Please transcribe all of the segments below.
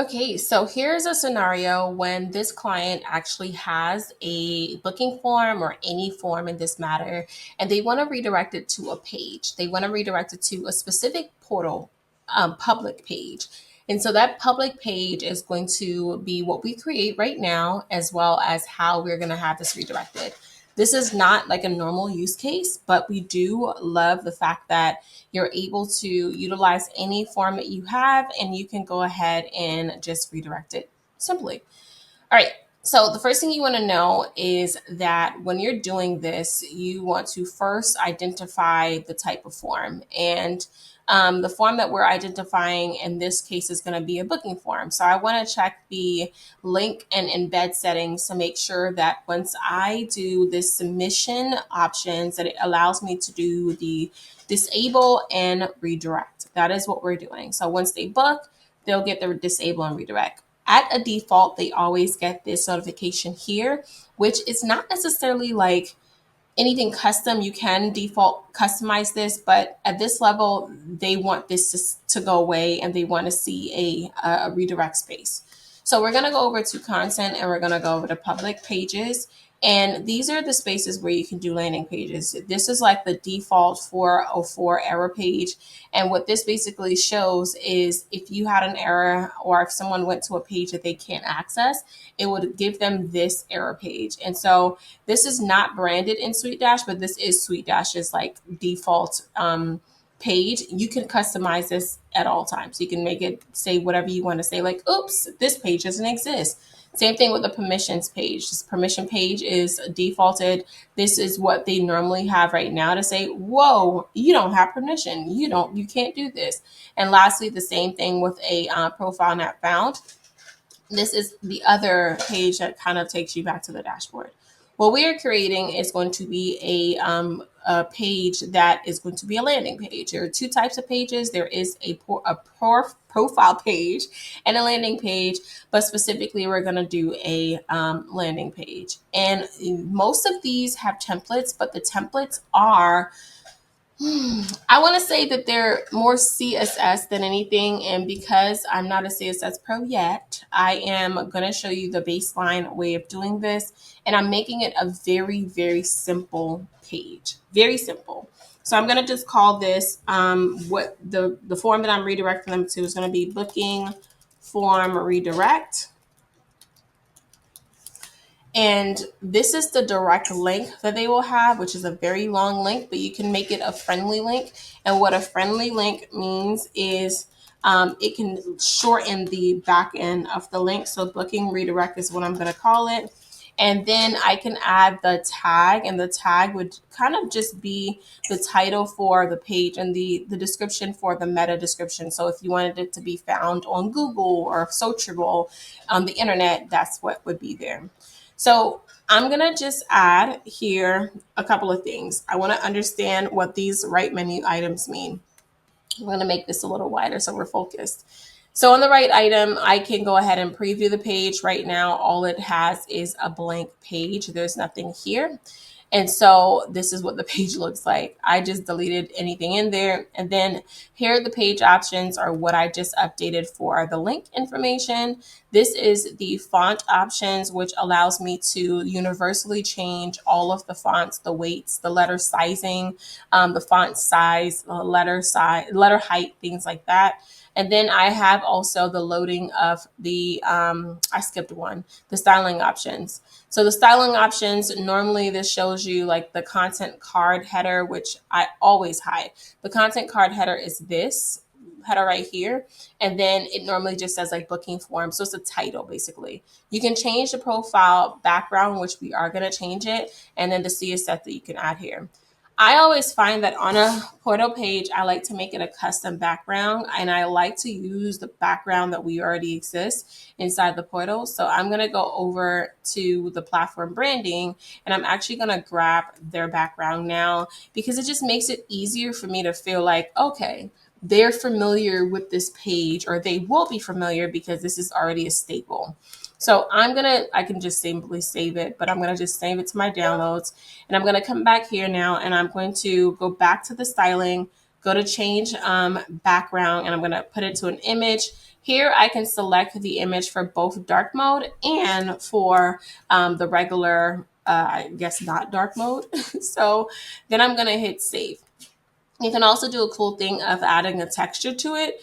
Okay, so here's a scenario when this client actually has a booking form or any form in this matter, and they want to redirect it to a page. They want to redirect it to a specific portal, public page. And so that public page is going to be what we create right now, as well as how we're going to have this redirected. This is not like a normal use case, but we do love the fact that you're able to utilize any form that you have and you can go ahead and just redirect it simply. All right. So the first thing you want to know is that when you're doing this, you want to first identify the type of form. And the form that we're identifying in this case is going to be a booking form. So I want to check the link and embed settings to make sure that once I do this submission options, that it allows me to do the disable and redirect. That is what we're doing. So once they book, they'll get the disable and redirect. At a default, they always get this notification here, which is not necessarily like anything custom. You can default customize this, but at this level, they want this to go away and they want to see a redirect space. So we're going to go over to content and we're going to go over to public pages. And these are the spaces where you can do landing pages. This is like the default 404 error page. And what this basically shows is if you had an error or if someone went to a page that they can't access, it would give them this error page. And so this is not branded in SuiteDash, but this is SuiteDash's like default page. You can customize this at all times. You can make it say whatever you want to say, like, oops, this page doesn't exist. Same thing with the permissions page. This permission page is defaulted. This is what they normally have right now to say, whoa, you don't have permission. You can't do this. And lastly, the same thing with a profile not found. This is the other page that kind of takes you back to the dashboard. What we are creating is going to be a page that is going to be a landing page. There are two types of pages. There is a profile page and a landing page, but specifically we're going to do a landing page. And most of these have templates, but the templates are I want to say that they're more CSS than anything. And because I'm not a CSS pro yet, I am going to show you the baseline way of doing this. And I'm making it a very, very simple page. Very simple. So I'm going to just call this what the form that I'm redirecting them to is going to be booking form redirect. And this is the direct link that they will have, which is a very long link, but you can make it a friendly link. And what a friendly link means is it can shorten the back end of the link. So booking redirect is what I'm going to call it. And then I can add the tag, and the tag would kind of just be the title for the page and the description for the meta description. So if you wanted it to be found on Google or searchable on the internet, that's what would be there. So I'm going to just add here a couple of things. I want to understand what these right menu items mean. I'm going to make this a little wider so we're focused. So on the right item, I can go ahead and preview the page. Right now, all it has is a blank page. There's nothing here. And so this is what the page looks like. I just deleted anything in there. And then here are the page options are what I just updated for the link information. This is the font options, which allows me to universally change all of the fonts, the weights, the letter sizing, the font size, letter height, things like that. And then I have also the loading of the, I skipped one, the styling options. So the styling options, normally this shows you like the content card header, which I always hide. The content card header is this header right here. And then it normally just says like booking form. So it's a title basically. You can change the profile background, which we are going to change it. And then the CSS that you can add here. I always find that on a portal page, I like to make it a custom background, and I like to use the background that we already exist inside the portal. So I'm going to go over to the platform branding, and I'm actually going to grab their background now because it just makes it easier for me to feel like, okay, they're familiar with this page, or they will be familiar because this is already a staple. So I can just simply save it, but I'm going to just save it to my downloads. And I'm going to come back here now and I'm going to go back to the styling, go to change background, and I'm going to put it to an image. Here I can select the image for both dark mode and for the regular, I guess not dark mode. So then I'm going to hit save. You can also do a cool thing of adding a texture to it.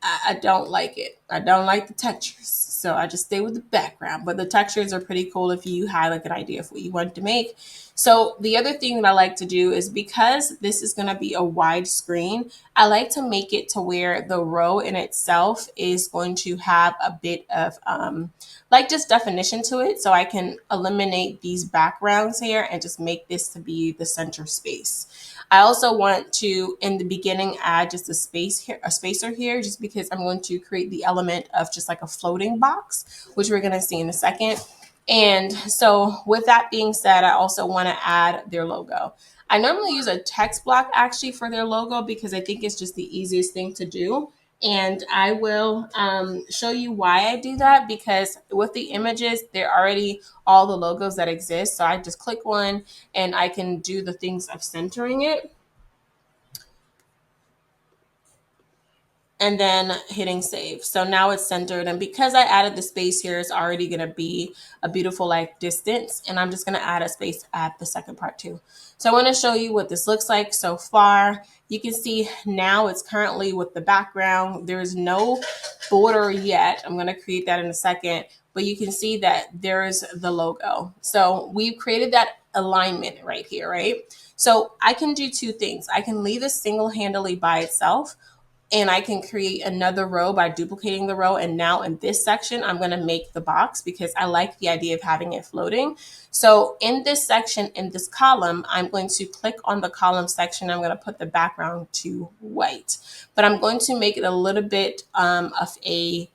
I don't like it. I don't like the textures. So I just stay with the background. But the textures are pretty cool if you have like an idea of what you want to make. So the other thing that I like to do is, because this is going to be a wide screen, I like to make it to where the row in itself is going to have a bit of like just definition to it. So I can eliminate these backgrounds here and just make this to be the center space. I also want to, in the beginning, add just a space here, a spacer here, just because I'm going to create the element of just like a floating box, which we're going to see in a second. And so with that being said, I also want to add their logo. I normally use a text block actually for their logo because I think it's just the easiest thing to do. And I will show you why I do that, because with the images, they're already all the logos that exist. So I just click one and I can do the things of centering it and then hitting save. So now it's centered. And because I added the space here, it's already going to be a beautiful like distance. And I'm just going to add a space at the second part too. So I want to show you what this looks like so far. You can see now it's currently with the background. There is no border yet. I'm going to create that in a second. But you can see that there's the logo. So we've created that alignment right here, right? So I can do two things. I can leave this single-handedly by itself, and I can create another row by duplicating the row. And now in this section, I'm going to make the box because I like the idea of having it floating. So in this section, in this column, I'm going to click on the column section. I'm going to put the background to white, but I'm going to make it a little bit of a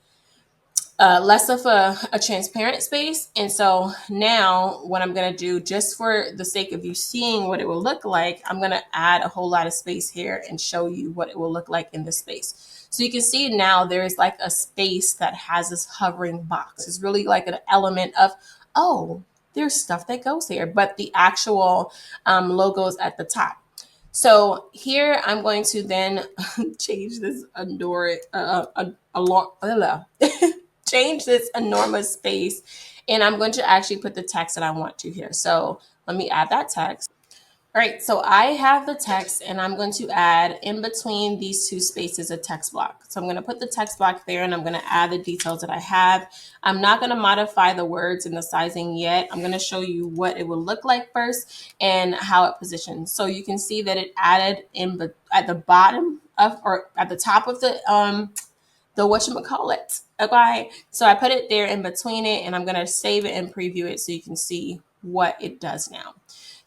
less of a transparent space. And so now what I'm going to do, just for the sake of you seeing what it will look like, I'm going to add a whole lot of space here and show you what it will look like in this space. So you can see now there is like a space that has this hovering box. It's really like an element of, oh, there's stuff that goes here, but the actual logo is at the top. So here I'm going to then change this change this enormous space, and I'm going to actually put the text that I want to here. So let me add that text. All right, so I have the text, and I'm going to add in between these two spaces a text block. So I'm going to put the text block there, and I'm going to add the details that I have. I'm not going to modify the words and the sizing yet. I'm going to show you what it will look like first and how it positions. So you can see that it added at the bottom of, or at the top of the whatchamacallit. Okay. So I put it there in between it, and I'm going to save it and preview it so you can see what it does now.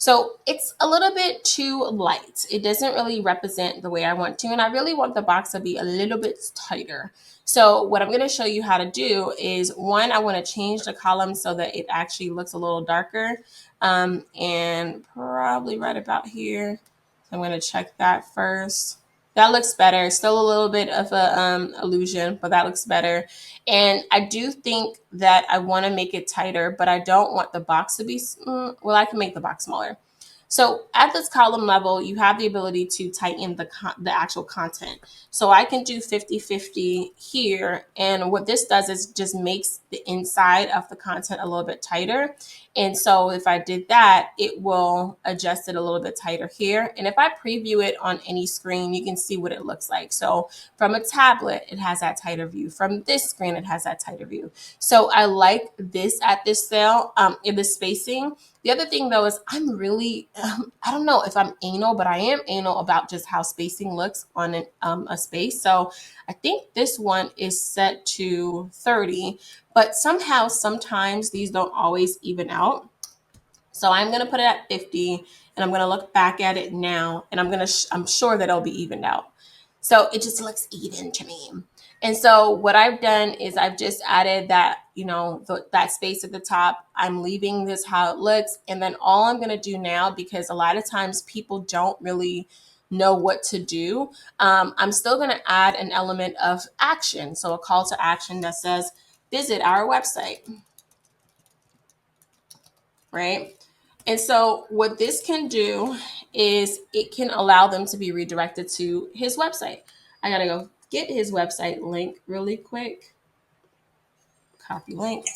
So it's a little bit too light. It doesn't really represent the way I want to. And I really want the box to be a little bit tighter. So what I'm going to show you how to do is, one, I want to change the column so that it actually looks a little darker. And probably right about here. So I'm going to check that first. That looks better. Still a little bit of a illusion, but that looks better. And I do think that I want to make it tighter, but I don't want the box to be, well, I can make the box smaller. So at this column level, you have the ability to tighten the actual content. So I can do 50-50 here. And what this does is just makes the inside of the content a little bit tighter. And so if I did that, it will adjust it a little bit tighter here. And if I preview it on any screen, you can see what it looks like. So from a tablet, it has that tighter view. From this screen, it has that tighter view. So I like this at this scale, in the spacing. The other thing though is I'm really, I don't know if I'm anal, but I am anal about just how spacing looks on a space. So I think this one is set to 30, but somehow, sometimes these don't always even out. So I'm going to put it at 50, and I'm going to look back at it now, and I'm sure that it'll be evened out. So it just looks even to me. And so what I've done is I've just added that, that space at the top. I'm leaving this how it looks. And then all I'm going to do now, because a lot of times people don't really know what to do, I'm still going to add an element of action. So a call to action that says, visit our website, right? And so what this can do is it can allow them to be redirected to his website. I gotta go get his website link really quick. Copy link.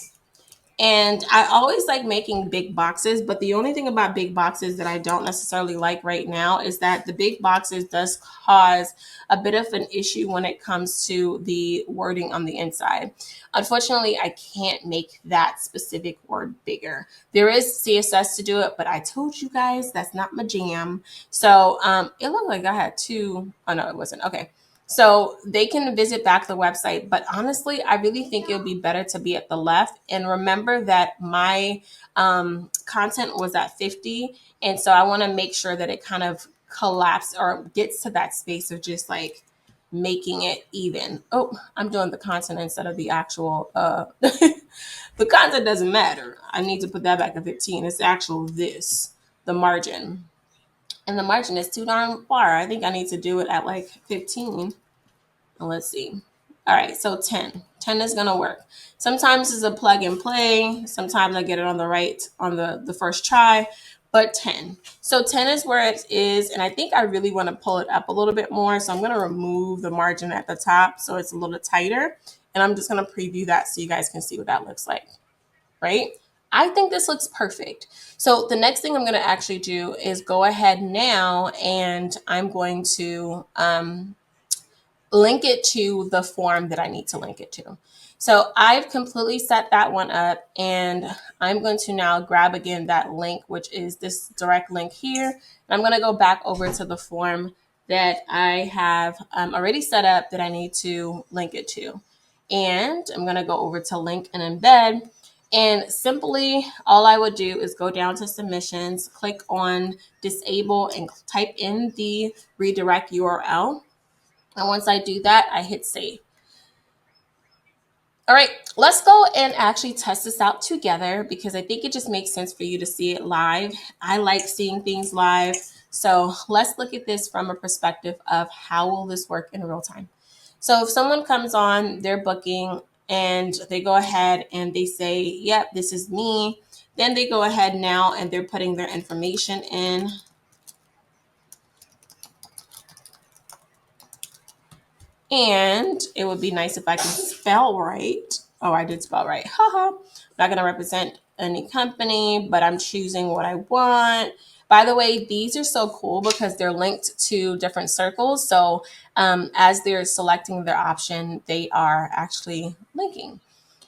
And I always like making big boxes, but the only thing about big boxes that I don't necessarily like right now is that the big boxes does cause a bit of an issue when it comes to the wording on the inside. Unfortunately, I can't make that specific word bigger. There is CSS to do it, but I told you guys that's not my jam. So it looked like I had two. Oh no, it wasn't. Okay. So they can visit back the website, but honestly, I really think it would be better to be at the left. And remember that my content was at 50. And so I want to make sure that it kind of collapses or gets to that space of just like making it even. Oh, I'm doing the content instead of the actual, the content doesn't matter. I need to put that back at 15. It's actual this, the margin. And the margin is too darn far. I think I need to do it at like 15. Let's see. All right, so 10. 10 is going to work. Sometimes it's a plug and play. Sometimes I get it on the right on the first try, but 10. So 10 is where it is, and I think I really want to pull it up a little bit more. So I'm going to remove the margin at the top so it's a little tighter, and I'm just going to preview that so you guys can see what that looks like, right? I think this looks perfect. So the next thing I'm going to actually do is go ahead now, and I'm going to link it to the form that I need to link it to. So I've completely set that one up, and I'm going to now grab again that link, which is this direct link here. And I'm going to go back over to the form that I have already set up that I need to link it to. And I'm going to go over to link and embed. And simply all I would do is go down to submissions, click on disable, and type in the redirect URL. And once I do that, I hit save. All right, let's go and actually test this out together because I think it just makes sense for you to see it live. I like seeing things live. So let's look at this from a perspective of how will this work in real time. So if someone comes on, they're booking, and they go ahead and they say, yep, this is me. Then they go ahead now and they're putting their information in. And it would be nice if I can spell right. Oh, I did spell right. Haha. I'm not going to represent any company, but I'm choosing what I want. By the way, these are so cool because they're linked to different circles. So as they're selecting their option, they are actually linking.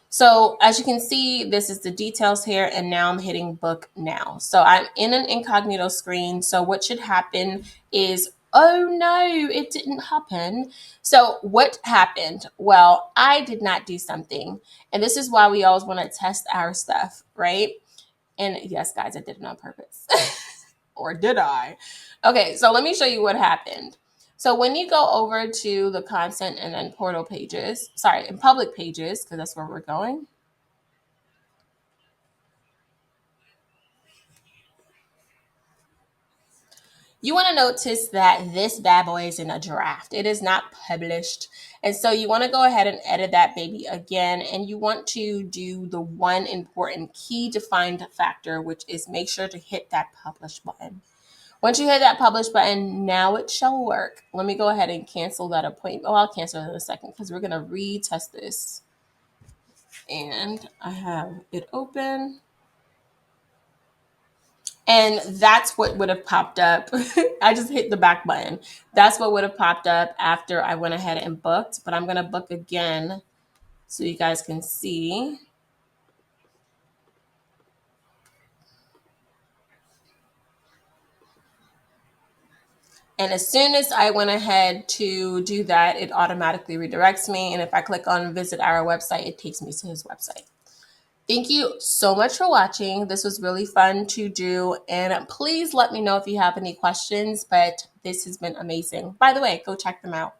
So as you can see, this is the details here, and now I'm hitting book now. So I'm in an incognito screen. So what should happen is, oh no, it didn't happen. So what happened? Well, I did not do something. And this is why we always want to test our stuff, right? And yes, guys, I did it on purpose. Or did I? Okay, so let me show you what happened. So when you go over to the content and then portal pages, sorry, in public pages, because that's where we're going. You want to notice that this bad boy is in a draft. It is not published. And so you want to go ahead and edit that baby again. And you want to do the one important key defined factor, which is make sure to hit that publish button. Once you hit that publish button, now it shall work. Let me go ahead and cancel that appointment. Oh, I'll cancel it in a second because we're going to retest this. And I have it open. And that's what would have popped up. I just hit the back button. That's what would have popped up after I went ahead and booked. But I'm going to book again so you guys can see. And as soon as I went ahead to do that, it automatically redirects me. And if I click on visit our website, it takes me to his website. Thank you so much for watching. This was really fun to do. And please let me know if you have any questions, but this has been amazing. By the way, go check them out.